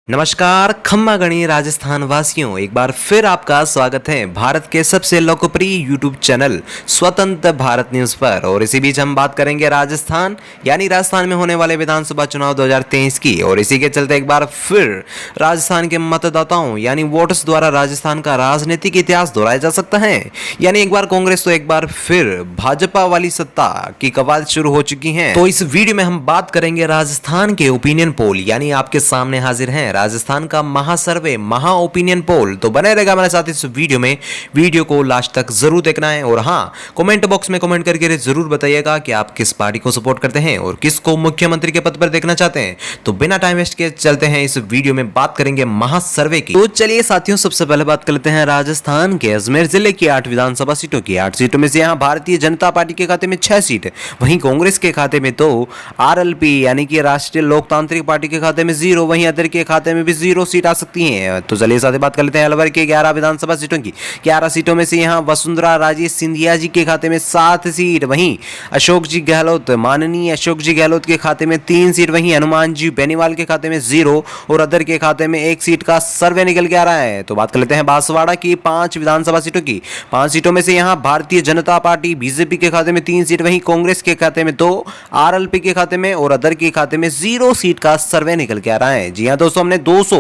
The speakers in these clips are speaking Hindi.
नमस्कार खम्मा गणी राजस्थान वासियों, एक बार फिर आपका स्वागत है भारत के सबसे लोकप्रिय यूट्यूब चैनल स्वतंत्र भारत न्यूज पर। और इसी बीच हम बात करेंगे राजस्थान यानी राजस्थान में होने वाले विधानसभा चुनाव 2023 की। और इसी के चलते एक बार फिर राजस्थान के मतदाताओं यानी वोटर्स द्वारा राजस्थान का राजनीतिक इतिहास दोहराया जा सकता है। यानी एक बार कांग्रेस तो एक बार फिर भाजपा वाली सत्ता की कवायद शुरू हो चुकी है। तो इस वीडियो में हम बात करेंगे राजस्थान के ओपिनियन पोल यानी आपके सामने हाजिर है राजस्थान का महासर्वे महा ओपिनियन पोल। तो बने रहेगा हमारे साथ इस वीडियो में, वीडियो को लास्ट तक जरूर देखना है। और हाँ, कमेंट बॉक्स में कमेंट करके जरूर बताइएगा कि आप किस पार्टी को सपोर्ट करते हैं और किसको मुख्यमंत्री के पद पर देखना चाहते हैं। तो बिना टाइम वेस्ट के चलते हैं इस वीडियो में बात करेंगे महासर्वे की। तो चलिए साथियों, सबसे पहले बात कर लेते हैं राजस्थान के अजमेर जिले की 8 विधानसभा सीटों की। 8 सीटों में से यहाँ भारतीय जनता पार्टी के खाते में 6 सीट, वहीं कांग्रेस के खाते में तो आरएलपी यानी कि राष्ट्रीय लोकतांत्रिक पार्टी के खाते में 0, वहीं अदर के खाते में भी 0 सीट आ सकती हैं। तो चलिए साथ ही बात कर लेते हैं अलवर के 11 विधानसभा सीटों की। 11 सीटों में से यहाँ वसुंधरा राजे सिंधिया जी के खाते में 7 सीट, वहीं अशोक जी गहलोत, माननीय अशोक जी गहलोत के खाते में 3 सीट, वहीं हनुमान जी बेनीवाल के खाते में 0 और अदर के खाते में 1 सीट का सर्वे निकल के आ रहा है। तो बात कर लेते हैं बांसवाड़ा की 5 विधानसभा सीटों की। 5 सीटों में से यहाँ भारतीय जनता पार्टी बीजेपी के खाते में 3 सीट, वहीं कांग्रेस के खाते में 2, आरएलपी के खाते में और अदर के खाते में 0 सीट का सर्वे निकल के आ रहा है। जी हाँ दोस्तों, हमने 200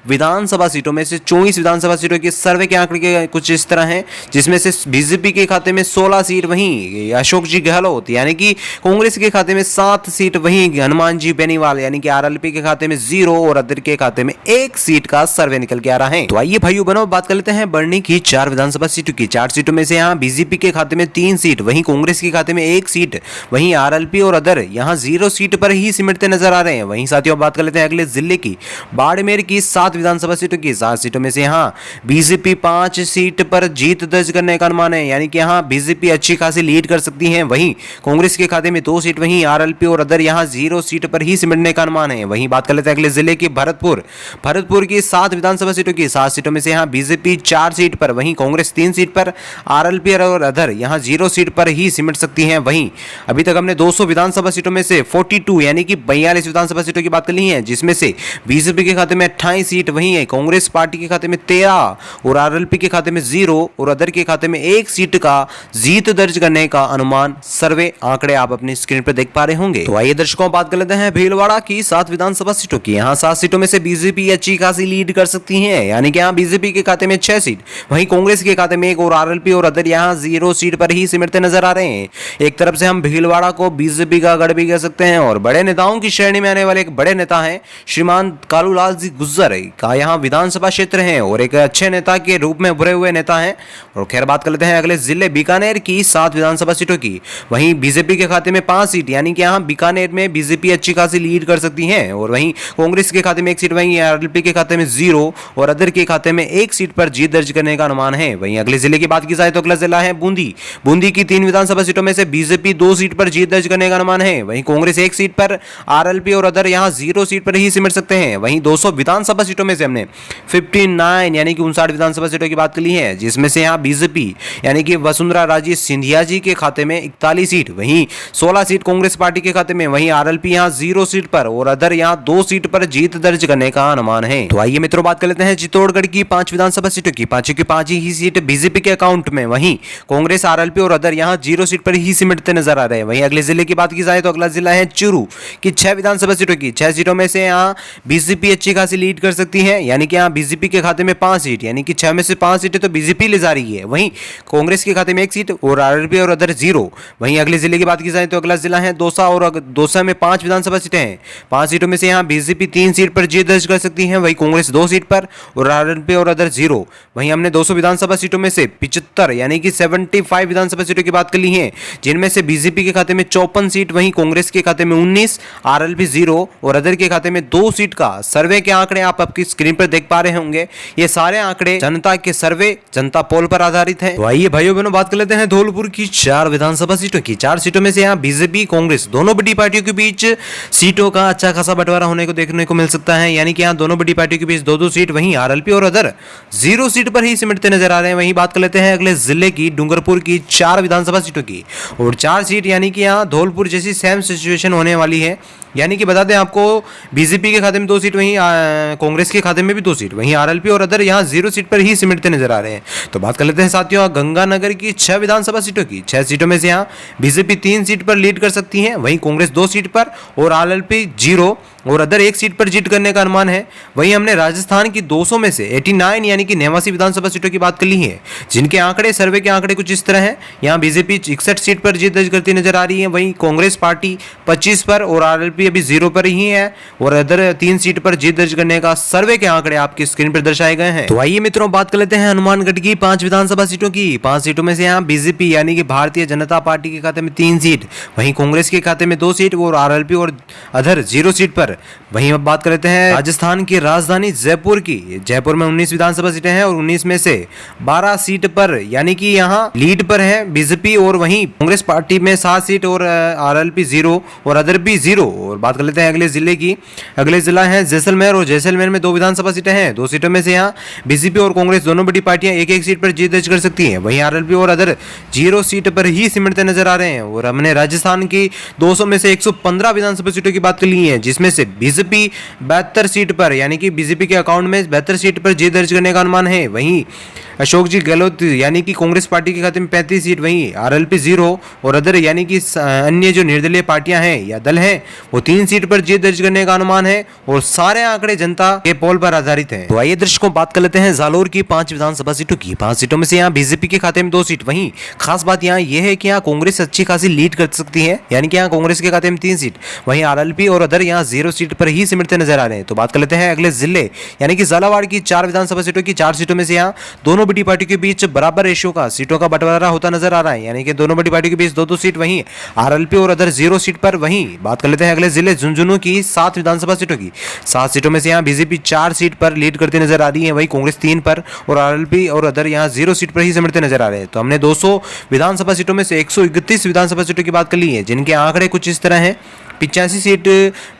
विधानसभा सीटों में से 24 विधानसभा सीटों के सर्वे के आंकड़े के कुछ इस तरह हैं, जिसमें से बीजेपी के खाते में 16 सीट, वहीं अशोक जी गहलोत यानी कि कांग्रेस के खाते में 7 सीट, वहीं हनुमान जी बेनीवाल यानी कि आरएलपी के खाते में 0 और अदर के खाते में 1 सीट का सर्वे निकल के आ रहा है। तो आइए भाइयों बहनों, बात कर लेते हैं बढ़नी की 4 विधानसभा सीटों की। 4 सीटों में से यहाँ बीजेपी के खाते में 3 सीट, वहीं कांग्रेस के खाते में 1 सीट, वहीं आरएलपी और अदर यहाँ 0 सीट पर ही सिमटते नजर आ रहे हैं। वहीं साथियों बात कर लेते हैं अगले जिले की, बाड़मेर की 7 विधानसभा सीटों की। 7 सीटों में से यहाँ बीजेपी 5 सीट पर जीत दर्ज करने का अनुमान है, यानी कि यहाँ बीजेपी अच्छी खासी लीड कर सकती है। वहीं कांग्रेस के खाते में 2 सीट, वहीं आरएलपी और अदर यहाँ 0 सीट पर ही सिमटने का अनुमान है। वहीं बात कर लेते हैं अगले जिले की भरतपुर की 7 विधानसभा सीटों की। 7 सीटों में से यहाँ बीजेपी 4 सीट पर, वहीं कांग्रेस 3 सीट पर, आरएलपी और अदर यहाँ 0 सीट पर ही सिमट सकती है। वहीं अभी तक हमने 200 विधानसभा सीटों में से 42 यानी कि 42 विधानसभा सीटों की बात कर ली है, जिसमें से बीजेपी के खाते में 28 सीट, वहीं कांग्रेस पार्टी के खाते में 13 और आरएलपी के खाते में 0 और अदर के खाते में 1 सीट का जीत दर्ज करने का अनुमान सर्वे आंकड़े आप अपनी स्क्रीन पर देख पा रहे होंगे। तो आइए दर्शकों, बात कर लेते हैं भीलवाड़ा की 7 विधानसभा सीटों की। यहाँ 7 सीटों में से बीजेपी अच्छी खासी लीड कर सकती है, यानी कि यहाँ बीजेपी के खाते में 6 सीट, वहीं कांग्रेस के खाते में 1 और आरएलपी और अदर यहाँ 0 सीट पर ही सिमटते नजर आ रहे हैं। एक तरफ से हम भीलवाड़ा को बीजेपी का गढ़ भी कह सकते हैं और बड़े नेताओं की श्रेणी में आने वाले एक बड़े नेता हैं श्रीमान कालूलाल जी गुज्जर का यहाँ विधानसभा क्षेत्र है और एक अच्छे नेता के रूप में उभरे हुए नेता हैं। और खैर बात कर लेते हैं अगले जिले बीकानेर की 7 विधानसभा सीटों की। वहीं बीजेपी के खाते में 5 सीट, यानी कि यहाँ बीकानेर में बीजेपी अच्छी खासी लीड कर सकती है। और वहीं कांग्रेस के खाते में 1 सीट, वहीं आरएलपी के खाते में 0 और अदर के खाते में 1 सीट पर जीत दर्ज करने का अनुमान है। वहीं अगले जिले की बात की जाए तो अगला जिला है बूंदी की 3 विधानसभा सीटों में से बीजेपी 2 सीट पर जीत दर्ज करने का अनुमान है, वहीं कांग्रेस 1 सीट पर, आरएलपी और अदर यहाँ 0 सीट पर ही सिमट सकते हैं। वहीं 200 विधानसभा सीटों में से हमने 59 यानी कि 59 विधानसभा सीटों की बात कर ली है, जिसमें से यहाँ बीजेपी यानी कि वसुंधरा राजे सिंधिया जी के खाते में 41 सीट, वहीं 16 सीट कांग्रेस पार्टी के खाते में, वहीं आरएलपी यहाँ 0 सीट पर और अदर यहाँ 2 सीट पर जीत दर्ज करने का अनुमान है। तो आइए मित्रों, बात कर लेते हैं चित्तौड़गढ़ की 5 विधानसभा सीटों की। 5 की 5 ही सीट बीजेपी के अकाउंट में, वहीं कांग्रेस, आरएलपी और अदर यहाँ 0 सीट पर ही सिमटते नजर आ रहे हैं। वहीं अगले जिले की बात की जाए तो अगला जिला है चूरू की 6 विधानसभा सीटों की। 6 सीटों में से यहाँ बीजेपी अच्छी खासी लीड कर सकती है, यानी कि यहाँ बीजेपी के खाते में 5 सीट, यानी कि 6 में से 5 सीटें तो बीजेपी ले जा रही है। वहीं कांग्रेस के खाते में 1 सीट और आरएलपी और अदर 0। वहीं अगले जिले की बात की जाए तो अगला जिला है दौसा और दौसा में 5 विधानसभा सीटें हैं। 5 सीटों में से यहाँ बीजेपी 3 सीट पर जीत दर्ज कर सकती है, वहीं कांग्रेस 2 सीट पर और आरएलपी और अदर 0। वहीं हमने 200 विधानसभा सीटों में से 75 यानी कि 75 विधानसभा सीटों की बात कर ली है, जिनमें से बीजेपी के खाते में 54 सीट, वहीं कांग्रेस के खाते में 19, आरएलपी 0 और अदर के खाते में 2 सीट का सर्वे के आंकड़े आप आपकी स्क्रीन पर देख पा रहे होंगे। ये सारे आंकड़े जनता के सर्वे, जनता पोल पर आधारित है। तो आइए भाइयों बहनों, बात कर लेते हैं धौलपुर की 4 विधानसभा सीटों की। 4 सीटों में से यहाँ बीजेपी, कांग्रेस दोनों बड़ी पार्टियों के बीच सीटों का अच्छा खासा बंटवारा होने को देखने को मिल सकता है, यानी कि यहाँ दोनों बड़ी पार्टियों के बीच 2-2 सीट, वहीं आरएलपी और अदर 0 सीट पर ही सिमटते नजर आ रहे हैं। वहीं बात कर लेते हैं अगले जिले की डूंगरपुर की 4 विधानसभा सीटों की। और 4 सीट यानी कि यहाँ धौलपुर जैसी सेम सिचुएशन होने वाली है, यानी कि बता दें आपको, बीजेपी के खाते में 2 सीट, वहीं कांग्रेस के खाते में भी 2 सीट, वहीं आरएलपी और अदर यहाँ 0 सीट पर ही सिमटते नजर आ रहे हैं। तो बात कर लेते हैं साथियों गंगानगर की 6 विधानसभा सीटों की। 6 सीटों में से यहाँ बीजेपी 3 सीट पर लीड कर सकती है, वहीं कांग्रेस 2 सीट पर और आरएलपी 0 और अदर 1 सीट पर जीत करने का अनुमान है। वहीं हमने राजस्थान की 200 में से 89 यानी कि 89 विधानसभा सीटों की बात कर ली है, जिनके आंकड़े, सर्वे के आंकड़े कुछ इस तरह हैं। यहाँ बीजेपी 61 सीट पर जीत दर्ज करती नजर आ रही है, वहीं कांग्रेस पार्टी 25 पर और आरएलपी अभी 0 पर ही है और अदर 3 सीट पर जीत दर्ज करने का सर्वे के आंकड़े आपकी स्क्रीन पर दर्शाए गए हैं। तो आइए मित्रों बात कर लेते हैं हनुमानगढ़ की 5 विधानसभा सीटों की। 5 सीटों में से यहाँ बीजेपी यानी कि भारतीय जनता पार्टी के खाते में 3 सीट, वहीं कांग्रेस के खाते में 2 सीट और आरएलपी और अदर 0 सीट पर। वहीं अब बात कर लेते हैं राजस्थान की राजधानी जयपुर की। जयपुर में 19 विधानसभा सीटें हैं और 19 में से 12 सीट पर यानी कि यहाँ लीड पर है बीजेपी और वहीं कांग्रेस पार्टी में 7 सीट और आरएलपी 0 और अदर भी 0। और बात कर लेते हैं अगले जिले की। अगले जिला है जैसलमेर और जैसलमेर में 2 विधानसभा सीटें हैं। 2 सीटों में से यहाँ बीजेपी और कांग्रेस दोनों बड़ी पार्टियां एक एक सीट पर जीत दर्ज कर सकती हैं, वहीं आरएलपी और अदर 0 सीट पर ही सिमटते नजर आ रहे हैं। और हमने राजस्थान की 200 में से 115 विधानसभा सीटों की बात कर ली है, जिसमें से बीजेपी 72 सीट पर यानी कि बीजेपी के अकाउंट में 72 सीट पर जीत दर्ज करने का अनुमान है। वहीं अशोक जी गहलोत यानी कि कांग्रेस पार्टी के खाते में 35 सीट, वहीं आरएलपी 0 और अदर यानी कि अन्य जो निर्दलीय पार्टियां हैं या दल हैं वो 3 सीट पर जीत दर्ज करने का अनुमान है और सारे आंकड़े जनता के पोल पर आधारित हैं। तो आइए दर्शकों बात कर लेते हैं जालोर की 5 विधानसभा सीटों की। 5 सीटों में से यहाँ बीजेपी के खाते में 2 सीट, वहीं खास बात यहाँ यह है कि यहाँ कांग्रेस अच्छी खासी लीड कर सकती है, यानी कि यहाँ कांग्रेस के खाते में 3 सीट, वहीं आरएलपी और अदर यहाँ 0 सीट पर ही सिमटते नजर आ रहे हैं। तो बात कर लेते हैं अगले जिले यानी कि झालावाड़ की 4 विधानसभा सीटों की। 4 सीटों में से यहाँ दोनों बड़ी पार्टी के बीच बराबर रेशियो का सीटों का बंटवारा होता नजर आ रहा है, यानी कि दोनों बड़ी पार्टी के बीच 2-2 सीट, वहीं आरएलपी और अदर 0 सीट पर। वहीं बात कर लेते हैं अगले जिले झुंझुनू की 7 विधानसभा सीटों की। 7 सीटों में से यहाँ बीजेपी 4 सीट पर लीड करती नजर आ रही है, वहीं कांग्रेस 3 पर और आरएलपी और अदर यहाँ 0 सीट पर ही सिमटते नजर आ रहे हैं। तो हमने 200 विधानसभा सीटों में से 131 विधानसभा सीटों की बात कर ली है, जिनके आंकड़े कुछ इस तरह हैं। 85 सीट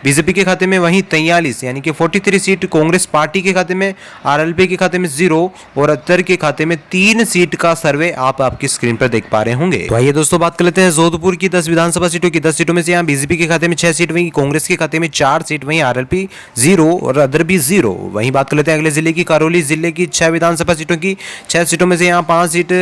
बीजेपी के खाते में, वहीं 43 यानी कि 43 सीट कांग्रेस पार्टी के खाते में, आरएलपी के खाते में 0 और अदर के खाते में 3 सीट का सर्वे आप आपकी स्क्रीन पर देख पा रहे होंगे। तो आइए दोस्तों बात कर लेते हैं जोधपुर की 10 विधानसभा सीटों की। 10 सीटों में से यहाँ बीजेपी के खाते में 6 सीट, वहीं कांग्रेस के खाते में 4 सीट, वहीं आरएलपी 0 और अदर भी 0। वहीं बात कर लेते हैं अगले जिले की करौली जिले की 6 विधानसभा सीटों की। 6 सीटों में से यहाँ 5 सीट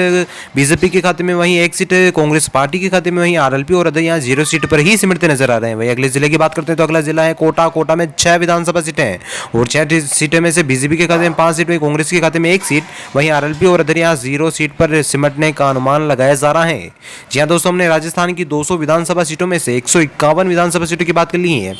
बीजेपी के खाते में, वहीं 1 सीट कांग्रेस पार्टी के खाते में, वहीं आरएलपी और अदर यहाँ 0 सीट पर ही सिमटते नजर आ रहे हैं। अगले जिले की बात करते हैं तो अगला जिला है कोटा। कोटा में 6 विधानसभा सीटें हैं और 6 सीटें में से बीजेपी के खाते में 5 सीट, वहीं कांग्रेस के खाते में 1 सीट, वहीं आरएलपी और अदर यहाँ 0 सीट पर सिमटने का अनुमान लगाया जा रहा है। जी हाँ दोस्तों, हमने राजस्थान की 200 विधानसभा सीटों में से 151 विधानसभा सीटों की बात कर ली है,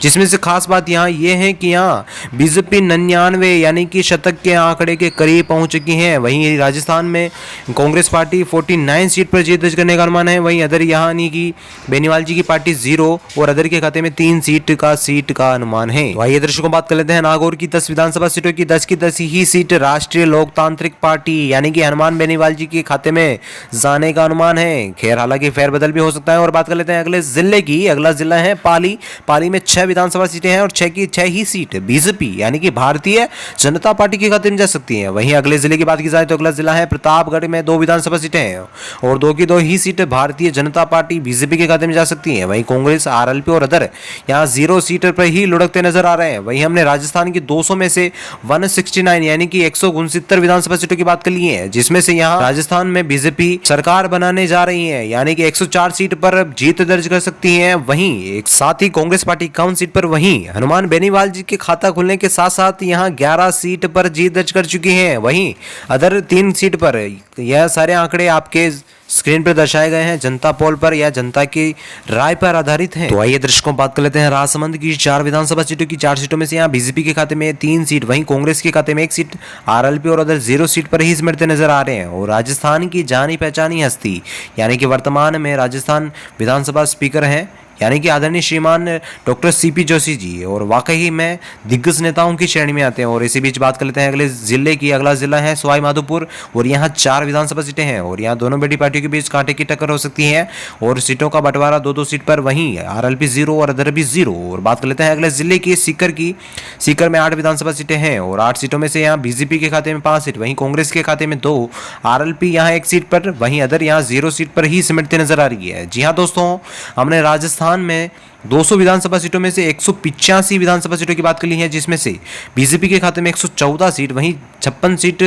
जिसमें से खास बात यहाँ ये है कि यहाँ बीजेपी 99 यानी कि शतक के आंकड़े के करीब पहुंच चुकी है। वहीं राजस्थान में कांग्रेस पार्टी 49 सीट पर जीत दर्ज करने का अनुमान है, वहीं अदर यानी कि बेनीवाल जी की पार्टी 0 और अदर के खाते में 3 सीट का अनुमान है। तो आइए दर्शकों बात कर लेते हैं नागौर की 10 विधानसभा सीटों की। 10 की 10 ही सीट राष्ट्रीय लोकतांत्रिक पार्टी यानी कि हनुमान बेनीवाल जी के खाते में जाने का अनुमान है। खैर हालांकि फेरबदल भी हो सकता है। और बात कर लेते हैं अगले जिले की। अगला जिला है पाली। पाली में 6 विधानसभा सीटें हैं और 6 की 6 ही सीट बीजेपी यानी कि भारतीय जनता पार्टी के खाते में जा सकती है। वहीं अगले जिले की बात की जाए तो अगला जिला है प्रतापगढ़ में 2 विधानसभा सीटें हैं और 2 की 2 ही seat Bharatiya Janata party BJP के खाते में जा सकती है। वहीं कांग्रेस, आरएलपी और अदर यहाँ 0 सीट पर ही लुढ़कते नजर आ रहे हैं। वहीं हमने राजस्थान की 200 में से 169 यानी कि 169 विधानसभा सीटों की बात कर ली है, जिसमें से यहाँ राजस्थान में बीजेपी सरकार बनाने जा रही है, यानी कि 104 सीट पर जीत दर्ज कर सकती है। वहीं एक साथ ही कांग्रेस पार्टी 51 सीट पर, वहीं हनुमान बेनीवाल जी के खाता खुलने के साथ साथ यहाँ 11 सीट पर जीत दर्ज कर चुकी है। वहीं अदर 3 सीट पर। यह सारे आंकड़े आपके स्क्रीन पर दर्शाए गए हैं, जनता पोल पर या जनता की राय पर आधारित हैं। तो आइए दर्शकों बात कर लेते हैं राजसमंद की 4 विधानसभा सीटों की। 4 सीटों में से यहाँ बीजेपी के खाते में 3 सीट, वहीं कांग्रेस के खाते में 1 सीट, आरएलपी और अदर 0 सीट पर ही सिमटते नजर आ रहे हैं। और राजस्थान की जानी पहचानी हस्ती यानी कि वर्तमान में राजस्थान विधानसभा स्पीकर हैं यानी कि आदरणीय श्रीमान डॉक्टर सीपी जोशी जी, और वाकई में दिग्गज नेताओं की श्रेणी में आते हैं। और इसी बीच बात कर लेते हैं अगले जिले की। अगला जिला है सवाई माधोपुर और यहाँ 4 विधानसभा सीटें हैं और यहाँ दोनों बड़ी पार्टियों के बीच कांटे की टक्कर हो सकती है और सीटों का बंटवारा 2-2 सीट पर, वहीं आरएलपी 0 और अदर भी 0। और बात कर लेते हैं अगले जिले की सीकर की। सीकर में 8 विधानसभा सीटें हैं और 8 सीटों में से यहाँ बीजेपी के खाते में 5 सीट, वहीं कांग्रेस के खाते में 2, आरएलपी यहाँ 1 सीट पर, वहीं अदर यहाँ 0 सीट पर ही सिमटती नजर आ रही है। जी हाँ दोस्तों, हमने राजस्थान में 200 विधानसभा सीटों में से 185 विधानसभा सीटों की बात कर ली है, जिसमें से बीजेपी के खाते में 114 सीट, वहीं 56 सीट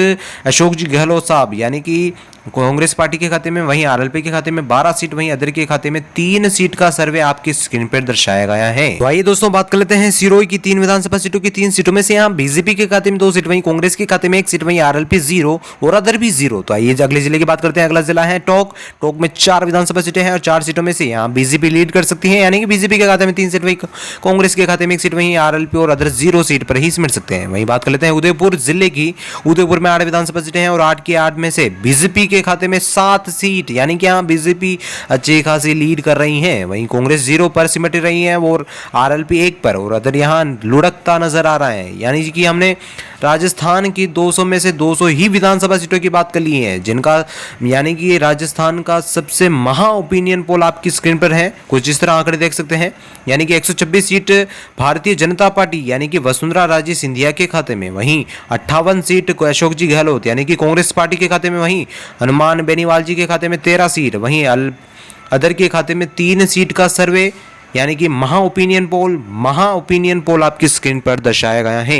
अशोक जी गहलोत साहब यानी कि कांग्रेस पार्टी के खाते में, वहीं आरएलपी के खाते में 12 सीट, वहीं अदर के खाते में 3 सीट का सर्वे आपकी स्क्रीन पर दर्शाया गया है। तो आइए दोस्तों बात कर लेते हैं सिरोही की 3 विधानसभा सीटों की। 3 सीटों में से यहाँ बीजेपी के खाते में 2 सीट, वहीं कांग्रेस के खाते में 1 सीट, वहीं आरएलपी 0 और अदर भी 0। तो आइए अगले जिले की बात करते हैं। अगला जिला है टोंक। टोंक में 4 विधानसभा सीटें हैं और 4 सीटों में से यहाँ बीजेपी लीड कर सकती है, यानी कि बीजेपी के खाते में 3 सीट, वहीं कांग्रेस के खाते में 1 सीट, वहीं आरएलपी और अदर 0 सीट पर ही सिमट सकते हैं। वहीं बात कर लेते हैं उदयपुर जिले की। उदयपुर में 8 विधानसभा सीटें हैं और 8 की 8 में से बीजेपी के खाते में 7 सीट, यानी कि यहाँ बीजेपी अच्छी खासी लीड कर रही है, वहीं कांग्रेस 0 पर सिमट रही है और आरएलपी 1 पर और अदर यहाँ लुढ़कता नजर आ रहा है। यानी कि हमने राजस्थान की 200 में से 200 ही विधानसभा सीटों की बात कर ली है, जिनका यानी कि ये राजस्थान का सबसे महा ओपिनियन पोल आपकी स्क्रीन पर है। कुछ इस तरह आंकड़े देख सकते हैं, यानी कि 126 सीट भारतीय जनता पार्टी यानी कि वसुंधरा राजे सिंधिया के खाते में, वहीं 58 सीट अशोक जी गहलोत यानी कि कांग्रेस पार्टी के खाते में, वहीं हनुमान बेनीवाल जी के खाते में 13 सीट, वहीं अदर के खाते में 3 सीट का सर्वे यानी कि महा ओपिनियन पोल आपकी स्क्रीन पर दर्शाया गया है।